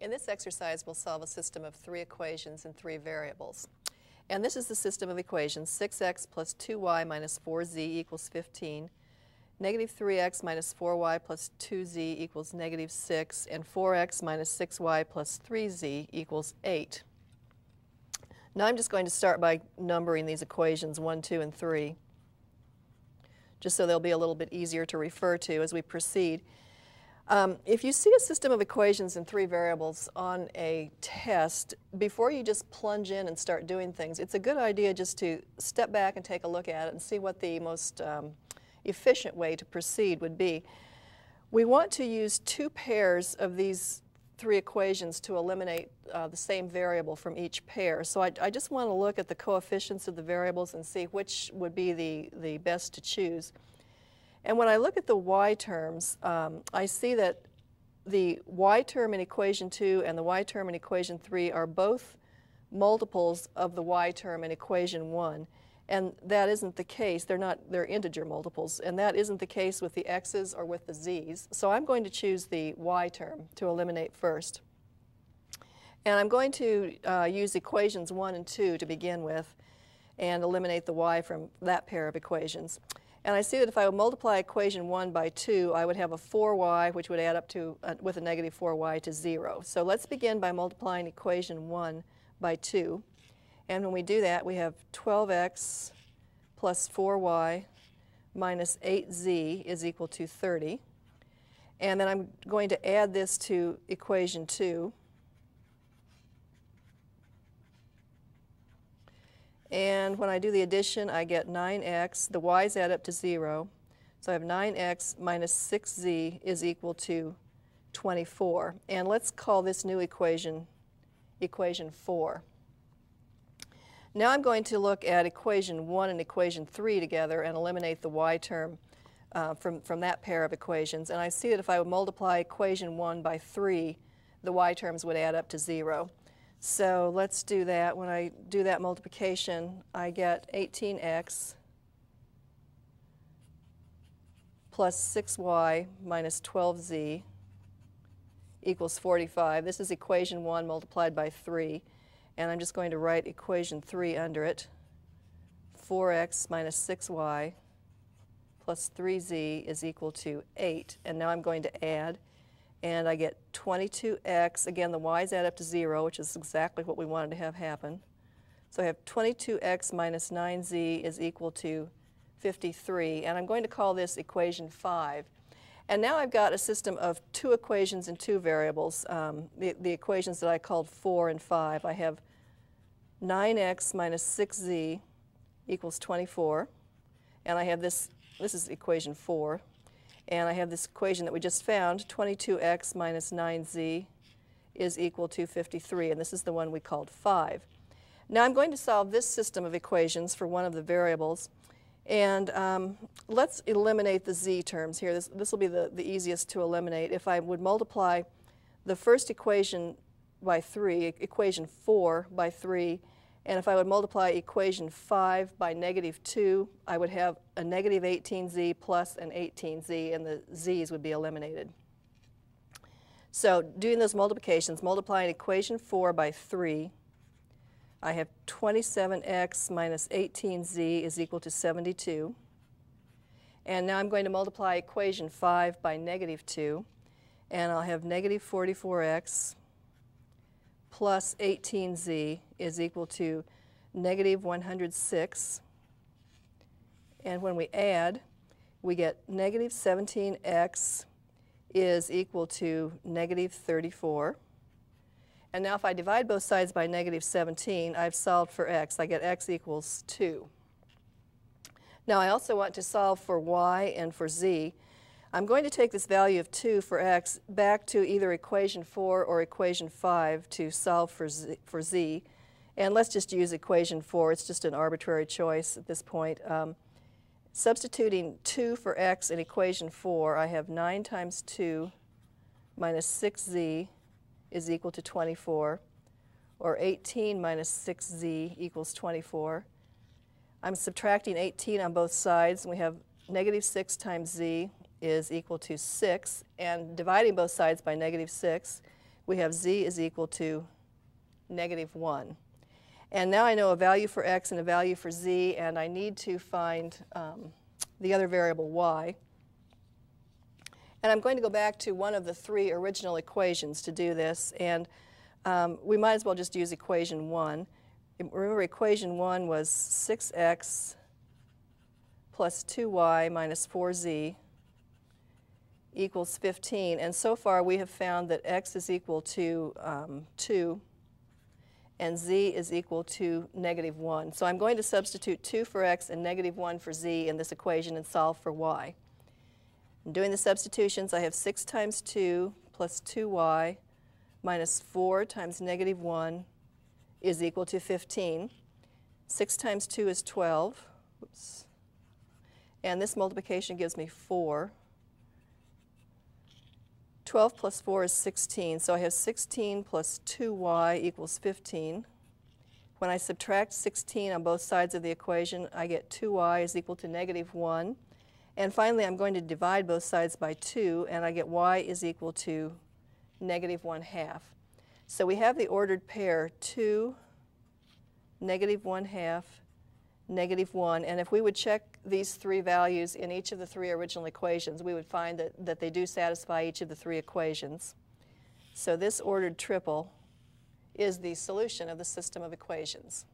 In this exercise, we'll solve a system of 3 equations and 3 variables. And this is the system of equations: 6x plus 2y minus 4z equals 15, negative 3x minus 4y plus 2z equals negative 6, and 4x minus 6y plus 3z equals 8. Now I'm just going to start by numbering these equations 1, 2, and 3, just so they'll be a little bit easier to refer to as we proceed. If you see a system of equations in 3 variables on a test, before you just plunge in and start doing things, it's a good idea just to step back and take a look at it and see what the most efficient way to proceed would be. We want to use 2 pairs of these 3 equations to eliminate the same variable from each pair. So I just want to look at the coefficients of the variables and see which would be the best to choose. And when I look at the y terms, I see that the y term in equation 2 and the y term in equation 3 are both multiples of the y term in equation 1. And that isn't the case. They're integer multiples. And that isn't the case with the x's or with the z's. So I'm going to choose the y term to eliminate first. And I'm going to use equations 1 and 2 to begin with and eliminate the y from that pair of equations. And I see that if I would multiply equation 1 by 2, I would have a 4y, which would add up to, with a negative 4y, to 0. So let's begin by multiplying equation 1 by 2. And when we do that, we have 12x plus 4y minus 8z is equal to 30. And then I'm going to add this to equation 2. And when I do the addition, I get 9x. The y's add up to 0. So I have 9x minus 6z is equal to 24. And let's call this new equation equation 4. Now I'm going to look at equation 1 and equation 3 together and eliminate the y term from that pair of equations. And I see that if I would multiply equation 1 by 3, the y terms would add up to 0. So let's do that. When I do that multiplication, I get 18x plus 6y minus 12z equals 45. This is equation 1 multiplied by 3. And I'm just going to write equation 3 under it. 4x minus 6y plus 3z is equal to 8. And now I'm going to add. And I get 22x. Again, the y's add up to 0, which is exactly what we wanted to have happen. So I have 22x minus 9z is equal to 53. And I'm going to call this equation 5. And now I've got a system of 2 equations and 2 variables, the equations that I called 4 and 5. I have 9x minus 6z equals 24. And I have this is equation 4. And I have this equation that we just found, 22x minus 9z is equal to 53. And this is the one we called 5. Now I'm going to solve this system of equations for one of the variables. And let's eliminate the z terms here. This will be the easiest to eliminate. If I would multiply the first equation by 3, equation 4 by 3, and if I would multiply equation 5 by negative 2, I would have a negative 18z plus an 18z, and the z's would be eliminated. So doing those multiplications, multiplying equation 4 by 3, I have 27x minus 18z is equal to 72. And now I'm going to multiply equation 5 by negative 2, and I'll have negative 44x plus 18z is equal to negative 106. And when we add, we get negative 17x is equal to negative 34. And now if I divide both sides by negative 17, I've solved for x. I get x equals 2. Now I also want to solve for y and for z. I'm going to take this value of 2 for x back to either equation 4 or equation 5 to solve for z. And let's just use equation 4. It's just an arbitrary choice at this point. Substituting 2 for x in equation 4, I have 9 times 2 minus 6z is equal to 24, or 18 minus 6z equals 24. I'm subtracting 18 on both sides, and we have negative 6 times z is equal to 6, and dividing both sides by negative 6 we have z is equal to -1. And now I know a value for x and a value for z, and I need to find the other variable y. And I'm going to go back to one of the three original equations to do this, and we might as well just use equation 1. Remember, equation 1 was 6x plus 2y minus 4z equals 15. And so far we have found that x is equal to 2 and z is equal to -1. So I'm going to substitute 2 for x and -1 for z in this equation and solve for y. In doing the substitutions, I have 6 times 2 plus 2y minus 4 times -1 is equal to 15. 6 times 2 is 12. Oops. And this multiplication gives me 4. 12 plus 4 is 16, so I have 16 plus 2y equals 15. When I subtract 16 on both sides of the equation, I get 2y is equal to -1. And finally, I'm going to divide both sides by 2, and I get y is equal to -1/2. So we have the ordered pair 2, -1/2, -1, and if we would check these three values in each of the three original equations, we would find that they do satisfy each of the three equations. So this ordered triple is the solution of the system of equations.